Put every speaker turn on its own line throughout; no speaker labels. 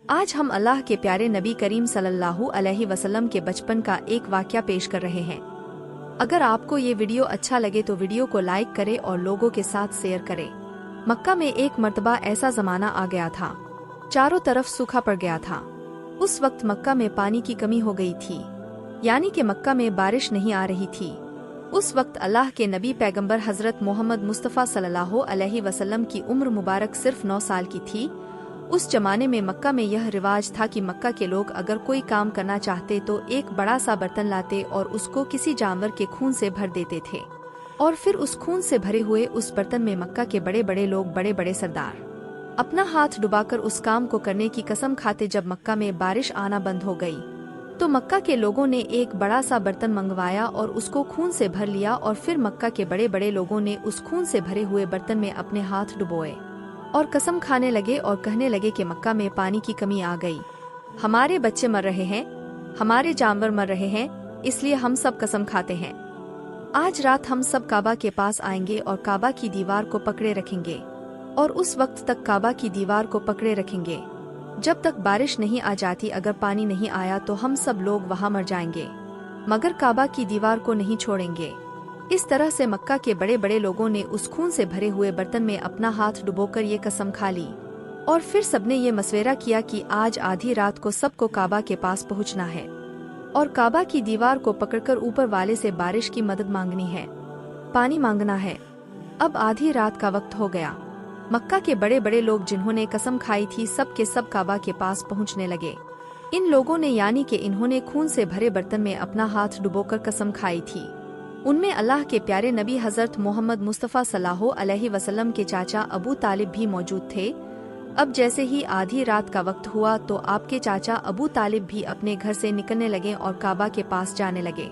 आज हम अल्लाह के प्यारे नबी करीम सल्लल्लाहु अलैहि वसल्लम के बचपन का एक वाक़या पेश कर रहे हैं। अगर आपको ये वीडियो अच्छा लगे तो वीडियो को लाइक करें और लोगों के साथ शेयर करें। मक्का में एक मर्तबा ऐसा ज़माना आ गया था, चारों तरफ सूखा पड़ गया था। उस वक्त मक्का में पानी की कमी हो गई थी, यानी कि मक्का में बारिश नहीं आ रही थी। उस वक्त अल्लाह के नबी पैगंबर हजरत मोहम्मद मुस्तफ़ा सल्लल्लाहु अलैहि वसल्लम की उम्र मुबारक सिर्फ 9 साल की थी। उस जमाने में मक्का में यह रिवाज था कि मक्का के लोग अगर कोई काम करना चाहते तो एक बड़ा सा बर्तन लाते और उसको किसी जानवर के खून से भर देते थे, और फिर उस खून से भरे हुए उस बर्तन में मक्का के बड़े बड़े लोग, बड़े बड़े सरदार अपना हाथ डुबाकर उस काम को करने की कसम खाते। जब मक्का में बारिश आना बंद हो गई तो मक्का के लोगों ने एक बड़ा सा बर्तन मंगवाया और उसको खून से भर लिया, और फिर मक्का के बड़े बड़े लोगों ने उस खून से भरे हुए बर्तन में अपने हाथ डुबोए और कसम खाने लगे और कहने लगे कि मक्का में पानी की कमी आ गई, हमारे बच्चे मर रहे हैं, हमारे जानवर मर रहे हैं, इसलिए हम सब कसम खाते हैं आज रात हम सब काबा के पास आएंगे और काबा की दीवार को पकड़े रखेंगे, और उस वक्त तक काबा की दीवार को पकड़े रखेंगे जब तक बारिश नहीं आ जाती। अगर पानी नहीं आया तो हम सब लोग वहाँ मर जाएंगे, मगर काबा की दीवार को नहीं छोड़ेंगे। इस तरह से मक्का के बड़े बड़े लोगों ने उस खून से भरे हुए बर्तन में अपना हाथ डुबोकर ये कसम खा ली, और फिर सबने ये मशवरा किया कि आज आधी रात को सबको काबा के पास पहुंचना है और काबा की दीवार को पकड़कर ऊपर वाले से बारिश की मदद मांगनी है, पानी मांगना है। अब आधी रात का वक्त हो गया। मक्का के बड़े बड़े लोग जिन्होंने कसम खाई थी सब के सब काबा के पास पहुंचने लगे। इन लोगों ने, यानी कि इन्होंने खून से भरे बर्तन में अपना हाथ डुबोकर कसम खाई थी। उनमें अल्लाह के प्यारे नबी हजरत मोहम्मद मुस्तफ़ा सल्लल्लाहु अलैहि वसल्लम के चाचा अबू तालिब भी मौजूद थे। अब जैसे ही आधी रात का वक्त हुआ तो आपके चाचा अबू तालिब भी अपने घर से निकलने लगे और काबा के पास जाने लगे।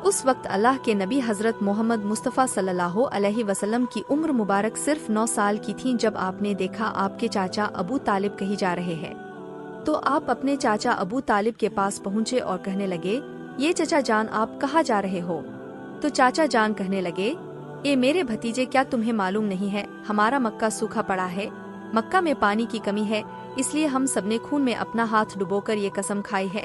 उस वक्त अल्लाह के नबी हजरत मोहम्मद मुस्तफ़ा सल्लल्लाहु अलैहि वसल्लम की उम्र मुबारक सिर्फ 9 साल की थी। जब आपने देखा आपके चाचा अबू तालिब कहीं जा रहे हैं तो आप अपने चाचा अबू तालिब के पास पहुँचे और कहने लगे, ये चाचा जान आप कहाँ जा रहे हो? तो चाचा जान कहने लगे, ए मेरे भतीजे, क्या तुम्हें मालूम नहीं है हमारा मक्का सूखा पड़ा है, मक्का में पानी की कमी है, इसलिए हम सबने खून में अपना हाथ डुबोकर ये कसम खाई है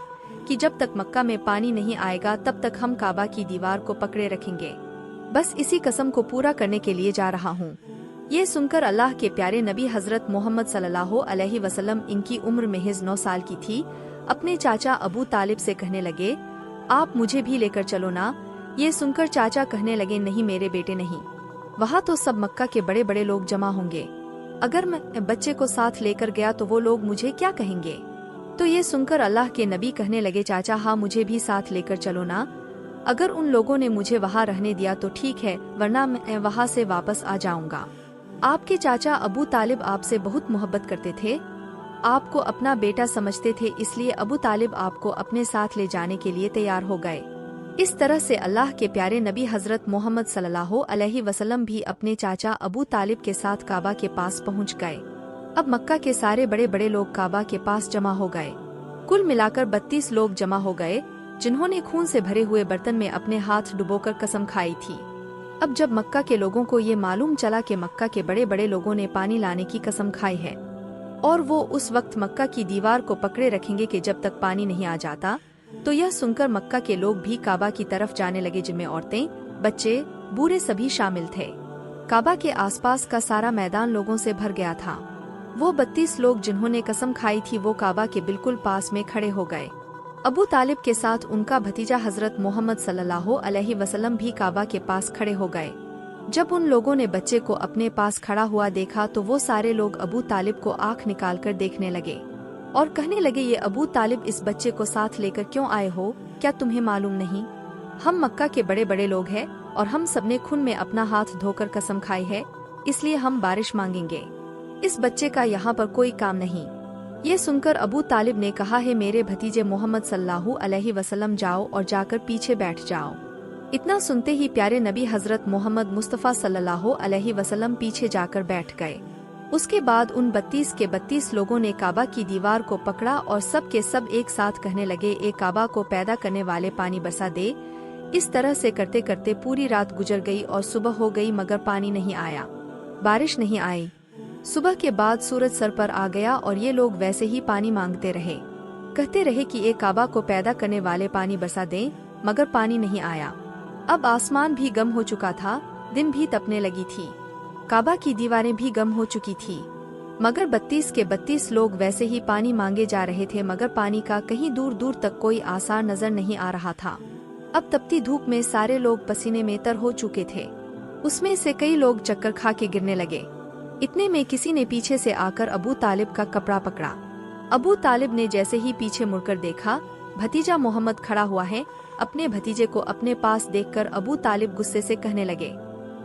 कि जब तक मक्का में पानी नहीं आएगा तब तक हम काबा की दीवार को पकड़े रखेंगे। बस इसी कसम को पूरा करने के लिए जा रहा हूँ। ये सुनकर अल्लाह के प्यारे नबी हजरत मोहम्मद सल्लल्लाहु अलैहि वसल्लम, इनकी उम्र महज 9 साल की थी, अपने चाचा अबू तालिब से कहने लगे, आप मुझे भी लेकर चलो ना। ये सुनकर चाचा कहने लगे, नहीं मेरे बेटे नहीं, वहाँ तो सब मक्का के बड़े बड़े लोग जमा होंगे, अगर मैं बच्चे को साथ लेकर गया तो वो लोग मुझे क्या कहेंगे? तो ये सुनकर अल्लाह के नबी कहने लगे, चाचा हाँ मुझे भी साथ लेकर चलो ना। अगर उन लोगों ने मुझे वहाँ रहने दिया तो ठीक है, वरना मैं वहाँ से वापस आ जाऊंगा। आपके चाचा अबू तालिब आपसे बहुत मोहब्बत करते थे, आपको अपना बेटा समझते थे, इसलिए अबू तालिब आपको अपने साथ ले जाने के लिए तैयार हो गए। इस तरह से अल्लाह के प्यारे नबी हजरत मोहम्मद सल्लल्लाहु अलैहि वसल्लम भी अपने चाचा अबू तालिब के साथ काबा के पास पहुंच गए। अब मक्का के सारे बड़े बड़े लोग काबा के पास जमा हो गए। कुल मिलाकर 32 लोग जमा हो गए जिन्होंने खून से भरे हुए बर्तन में अपने हाथ डुबोकर कसम खाई थी। अब जब मक्का के लोगों को ये मालूम चला कि मक्का के बड़े बड़े लोगों ने पानी लाने की कसम खाई है और वो उस वक्त मक्का की दीवार को पकड़े रखेंगे कि जब तक पानी नहीं आ जाता, तो यह सुनकर मक्का के लोग भी काबा की तरफ जाने लगे, जिनमें औरतें, बच्चे, बूढ़े सभी शामिल थे। काबा के आसपास का सारा मैदान लोगों से भर गया था। वो 32 लोग जिन्होंने कसम खाई थी वो काबा के बिल्कुल पास में खड़े हो गए। अबू तालिब के साथ उनका भतीजा हजरत मोहम्मद सल्लल्लाहु अलैहि वसल्लम भी काबा के पास खड़े हो गए। जब उन लोगों ने बच्चे को अपने पास खड़ा हुआ देखा तो वो सारे लोग अबू तालिब को आंख निकालकर देखने लगे और कहने लगे, ये अबू तालिब इस बच्चे को साथ लेकर क्यों आए हो? क्या तुम्हें मालूम नहीं हम मक्का के बड़े बड़े लोग हैं और हम सबने खून में अपना हाथ धोकर कसम खाई है, इसलिए हम बारिश मांगेंगे, इस बच्चे का यहाँ पर कोई काम नहीं। ये सुनकर अबू तालिब ने कहा, है मेरे भतीजे मोहम्मद सल्लल्लाहु अलैहि वसल्लम, जाओ और जाकर पीछे बैठ जाओ। इतना सुनते ही प्यारे नबी हजरत मोहम्मद मुस्तफ़ा सल्लल्लाहु अलैहि वसल्लम पीछे जाकर बैठ गए। उसके बाद उन 32 के 32 लोगों ने काबा की दीवार को पकड़ा और सब के सब एक साथ कहने लगे, एक काबा को पैदा करने वाले पानी बरसा दे। इस तरह से करते करते पूरी रात गुजर गई और सुबह हो गई मगर पानी नहीं आया, बारिश नहीं आई। सुबह के बाद सूरज सर पर आ गया और ये लोग वैसे ही पानी मांगते रहे, कहते रहे कि एक काबा को पैदा करने वाले पानी बरसा दें, मगर पानी नहीं आया। अब आसमान भी गम हो चुका था, दिन भी तपने लगी थी, काबा की दीवारें भी गम हो चुकी थी, मगर 32 के 32 लोग वैसे ही पानी मांगे जा रहे थे, मगर पानी का कहीं दूर दूर तक कोई आसार नजर नहीं आ रहा था। अब तपती धूप में सारे लोग पसीने में तर हो चुके थे, उसमें से कई लोग चक्कर खा के गिरने लगे। इतने में किसी ने पीछे से आकर अबू तालिब का कपड़ा पकड़ा। अबू तालिब ने जैसे ही पीछे मुड़कर देखा, भतीजा मोहम्मद खड़ा हुआ है। अपने भतीजे को अपने पास देखकर अबू तालिब गुस्से से कहने लगे,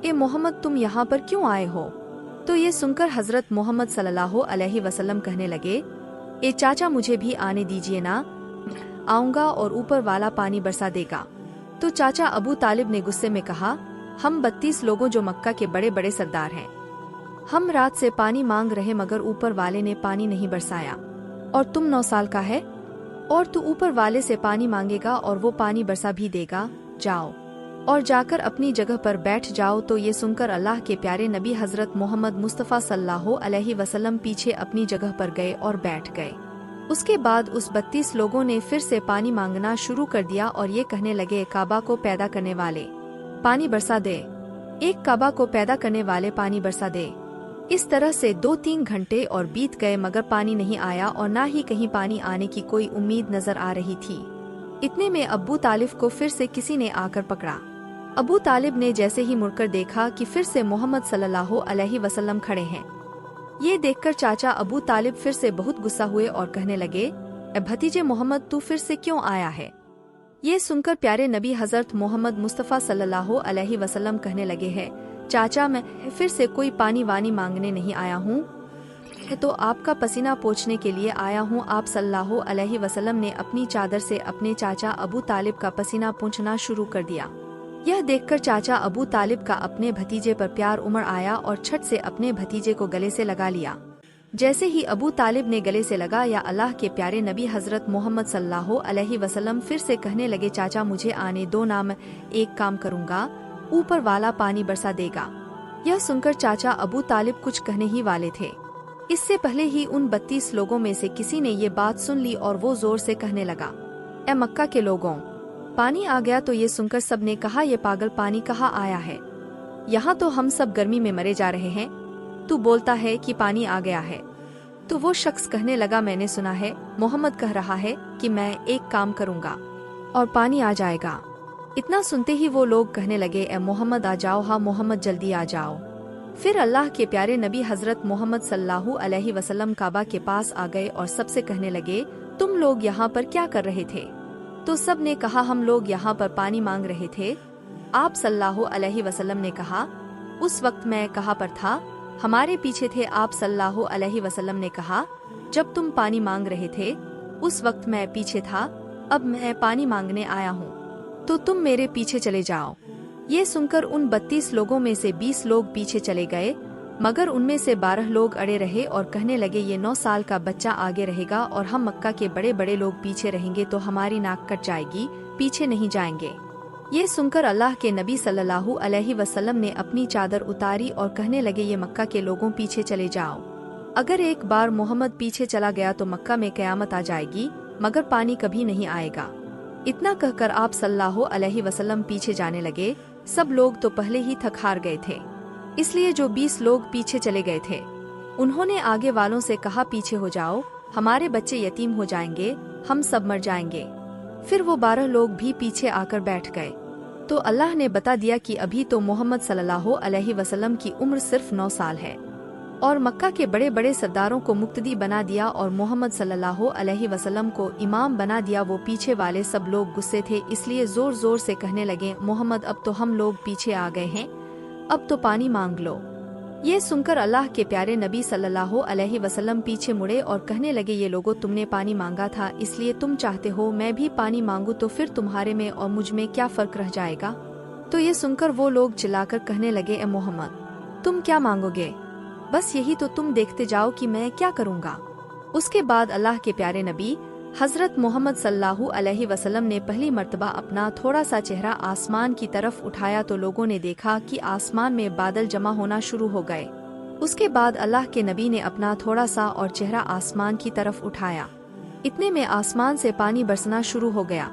ए मोहम्मद, तुम यहाँ पर क्यों आए हो? तो ये सुनकर हजरत मोहम्मद सल्लल्लाहु अलैहि वसल्लम कहने लगे, ए चाचा, मुझे भी आने दीजिए ना, आऊंगा और ऊपर वाला पानी बरसा देगा। तो चाचा अबू तालिब ने गुस्से में कहा, हम 32 लोगों जो मक्का के बड़े बड़े सरदार हैं, हम रात से पानी मांग रहे मगर ऊपर वाले ने पानी नहीं बरसाया, और तुम 9 साल का है और तू ऊपर वाले से पानी मांगेगा और वो पानी बरसा भी देगा। जाओ और जाकर अपनी जगह पर बैठ जाओ। तो ये सुनकर अल्लाह के प्यारे नबी हजरत मोहम्मद मुस्तफ़ा सल्लल्लाहु अलैहि वसल्लम पीछे अपनी जगह पर गए और बैठ गए। उसके बाद उस 32 लोगों ने फिर से पानी मांगना शुरू कर दिया और ये कहने लगे, काबा को पैदा करने वाले पानी बरसा दे, एक काबा को पैदा करने वाले पानी बरसा दे। इस तरह से 2-3 घंटे और बीत गए मगर पानी नहीं आया और ना ही कहीं पानी आने की कोई उम्मीद नजर आ रही थी। इतने में अबू तालिब को फिर से किसी ने आकर पकड़ा। अबू तालिब ने जैसे ही मुड़कर देखा कि फिर से मोहम्मद सल्लल्लाहु अलैहि वसल्लम खड़े हैं। ये देखकर चाचा अबू तालिब फिर से बहुत गुस्सा हुए और कहने लगे, भतीजे मोहम्मद, तू फिर से क्यों आया है? ये सुनकर प्यारे नबी हजरत मोहम्मद मुस्तफ़ा सल्लल्लाहु अलैहि वसल्लम कहने लगे हैं, चाचा, मैं फिर से कोई पानी वानी मांगने नहीं आया हूँ, तो आपका पसीना पोंछने के लिए आया हूँ। आप सल्लल्लाहु अलैहि वसल्लम ने अपनी चादर से अपने चाचा अबू तालिब का पसीना पोंछना शुरू कर दिया। यह देखकर चाचा अबू तालिब का अपने भतीजे पर प्यार उमड़ आया और छट से अपने भतीजे को गले से लगा लिया। जैसे ही अबू तालिब ने गले से लगा, या अल्लाह के प्यारे नबी हजरत मोहम्मद सल्लल्लाहु अलैहि वसल्लम फिर से कहने लगे, चाचा, मुझे आने दो ना, मैं एक काम करूँगा, ऊपर वाला पानी बरसा देगा। यह सुनकर चाचा अबू तालिब कुछ कहने ही वाले थे, इससे पहले ही उन 32 लोगों में से किसी ने ये बात सुन ली और वो जोर से कहने लगा, ए मक्का के लोगों, पानी आ गया। तो ये सुनकर सब ने कहा, ये पागल, पानी कहाँ आया है? यहाँ तो हम सब गर्मी में मरे जा रहे हैं, तू बोलता है कि पानी आ गया है। तो वो शख्स कहने लगा, मैंने सुना है मोहम्मद कह रहा है कि मैं एक काम करूँगा और पानी आ जाएगा। इतना सुनते ही वो लोग कहने लगे, ए मोहम्मद आ जाओ, हाँ मोहम्मद जल्दी आ जाओ। फिर अल्लाह के प्यारे नबी हजरत मोहम्मद सल्लल्लाहु अलैहि वसल्लम काबा के पास आ गए और सबसे कहने लगे, तुम लोग यहाँ पर क्या कर रहे थे? तो सब ने कहा, हम लोग यहाँ पर पानी मांग रहे थे। आप सल्लल्लाहु अलैहि वसल्लम ने कहा, उस वक्त मैं कहाँ पर था? हमारे पीछे थे। आप सल्लल्लाहु अलैहि वसल्लम ने कहा, जब तुम पानी मांग रहे थे उस वक्त मैं पीछे था, अब मैं पानी मांगने आया हूँ, तो तुम मेरे पीछे चले जाओ। ये सुनकर उन 32 लोगों में से 20 लोग पीछे चले गए, मगर उनमें से 12 लोग अड़े रहे और कहने लगे, ये 9 साल का बच्चा आगे रहेगा और हम मक्का के बड़े बड़े लोग पीछे रहेंगे तो हमारी नाक कट जाएगी, पीछे नहीं जाएंगे। ये सुनकर अल्लाह के नबी सल्लल्लाहु अलैहि वसल्लम ने अपनी चादर उतारी और कहने लगे, ये मक्का के लोगों पीछे चले जाओ। अगर एक बार मोहम्मद पीछे चला गया तो मक्का में कयामत आ जाएगी, मगर पानी कभी नहीं आएगा। इतना कहकर आप सल्लल्लाहु अलैहि वसल्लम पीछे जाने लगे। सब लोग तो पहले ही थक हार गए थे, इसलिए जो 20 लोग पीछे चले गए थे उन्होंने आगे वालों से कहा, पीछे हो जाओ, हमारे बच्चे यतीम हो जाएंगे, हम सब मर जाएंगे। फिर वो 12 लोग भी पीछे आकर बैठ गए। तो अल्लाह ने बता दिया कि अभी तो मोहम्मद सल्लल्लाहु अलैहि वसल्लम की उम्र सिर्फ 9 साल है और मक्का के बड़े बड़े सरदारों को मुक्तदी बना दिया और मोहम्मद सल्लल्लाहु अलैहि वसल्लम को इमाम बना दिया। वो पीछे वाले सब लोग गुस्से थे, इसलिए जोर जोर से कहने लगे, मोहम्मद, अब तो हम लोग पीछे आ गए हैं, अब तो पानी मांग लो। ये सुनकर अल्लाह के प्यारे नबी सल्लल्लाहु अलैहि वसल्लम पीछे मुड़े और कहने लगे, ये लोगों, तुमने पानी मांगा था, इसलिए तुम चाहते हो मैं भी पानी मांगू, तो फिर तुम्हारे में और मुझ में क्या फर्क रह जाएगा? तो ये सुनकर वो लोग चिल्लाकर कहने लगे, ए मोहम्मद, तुम क्या मांगोगे? बस यही तो तुम देखते जाओ कि मैं क्या करूँगा। उसके बाद अल्लाह के प्यारे नबी हजरत मोहम्मद सल्लल्लाहु अलैहि वसल्लम ने पहली मर्तबा अपना थोड़ा सा चेहरा आसमान की तरफ उठाया तो लोगों ने देखा कि आसमान में बादल जमा होना शुरू हो गए उसके बाद अल्लाह के नबी ने अपना थोड़ा सा और चेहरा आसमान की तरफ उठाया। इतने में आसमान से पानी बरसना शुरू हो गया।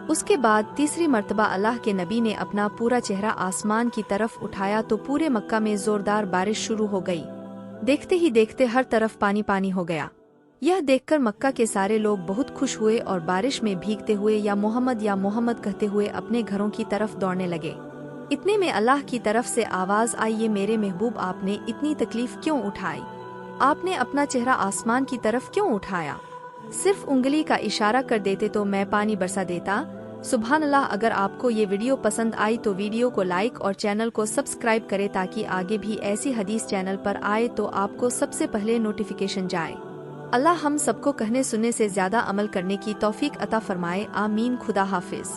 उसके बाद तीसरी मर्तबा अल्लाह के नबी ने अपना पूरा चेहरा आसमान की तरफ उठाया तो पूरे मक्का में जोरदार बारिश शुरू हो गई। देखते ही देखते हर तरफ पानी पानी हो गया। यह देखकर मक्का के सारे लोग बहुत खुश हुए और बारिश में भीगते हुए या मोहम्मद कहते हुए अपने घरों की तरफ दौड़ने लगे। इतने में अल्लाह की तरफ से आवाज आई, ये मेरे महबूब, आपने इतनी तकलीफ क्यों उठाई? आपने अपना चेहरा आसमान की तरफ क्यों उठाया? सिर्फ उंगली का इशारा कर देते तो मैं पानी बरसा देता। सुभान अल्लाह। अगर आपको ये वीडियो पसंद आई तो वीडियो को लाइक और चैनल को सब्सक्राइब करें ताकि आगे भी ऐसी हदीस चैनल पर आए तो आपको सबसे पहले नोटिफिकेशन जाए। अल्लाह हम सबको कहने सुनने से ज्यादा अमल करने की तौफीक अता फरमाए। आमीन। खुदा हाफिज।